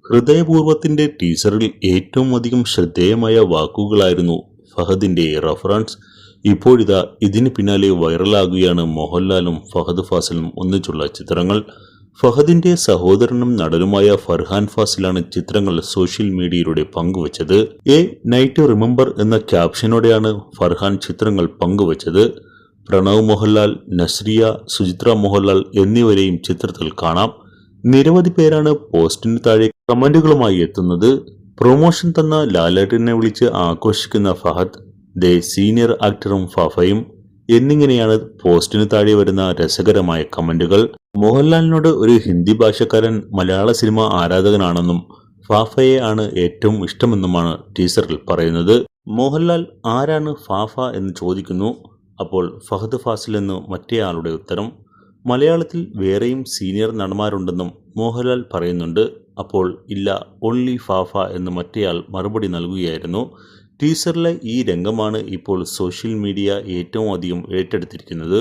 ഹൃദയപൂർവ്വത്തിന്റെ ടീസറിൽ ഏറ്റവും അധികം ശ്രദ്ധേയമായ വാക്കുകളായിരുന്നു ഫഹദിന്റെ റഫറൻസ്. ഇപ്പോഴിതാ ഇതിന് പിന്നാലെ വൈറലാകുകയാണ് മോഹൻലാലും ഫഹദ് ഫാസിലും ഒന്നിച്ചുള്ള ചിത്രങ്ങൾ. ഫഹദിന്റെ സഹോദരനും നടനുമായ ഫർഹാൻ ഫാസിലാണ് ചിത്രങ്ങൾ സോഷ്യൽ മീഡിയയിലൂടെ പങ്കുവച്ചത്. എ നൈറ്റ് റിമെമ്പർ എന്ന ക്യാപ്ഷനോടെയാണ് ഫർഹാൻ ചിത്രങ്ങൾ പങ്കുവച്ചത്. പ്രണവ് മോഹൻലാൽ, നസ്രിയ, സുചിത്ര മോഹൻലാൽ എന്നിവരെയും ചിത്രത്തിൽ കാണാം. നിരവധി പേരാണ് പോസ്റ്റിന് താഴെ കമന്റുകളുമായി എത്തുന്നത്. പ്രൊമോഷൻ തന്ന ലാലേട്ടനെ വിളിച്ച് ആഘോഷിക്കുന്ന ഫഹദ്, ദേ സീനിയർ ആക്ടറും ഫാഫയും എന്നിങ്ങനെയാണ് പോസ്റ്റിന് താഴെ വരുന്ന രസകരമായ കമന്റുകൾ. മോഹൻലാലിനോട് ഒരു ഹിന്ദി ഭാഷക്കാരൻ മലയാള സിനിമ ആരാധകനാണെന്നും ഫാഫയെ ആണ് ഏറ്റവും ഇഷ്ടമെന്നുമാണ് ടീസറിൽ പറയുന്നത്. മോഹൻലാൽ ആരാണ് ഫാഫ എന്ന് ചോദിക്കുന്നു. അപ്പോൾ ഫഹദ് ഫാസിൽ എന്ന് മറ്റേയാളുടെ ഉത്തരം. മലയാളത്തിൽ വേറെയും സീനിയർ നടന്മാരുണ്ടെന്നും മോഹൻലാൽ പറയുന്നുണ്ട്. അപ്പോൾ ഇല്ല, ഓൺലി ഫാഫ എന്ന് മറ്റേയാൾ മറുപടി നൽകുകയായിരുന്നു. ടീസറിലെ ഈ രംഗമാണ് ഇപ്പോൾ സോഷ്യൽ മീഡിയ ഏറ്റവും അധികം ഏറ്റെടുത്തിരിക്കുന്നത്.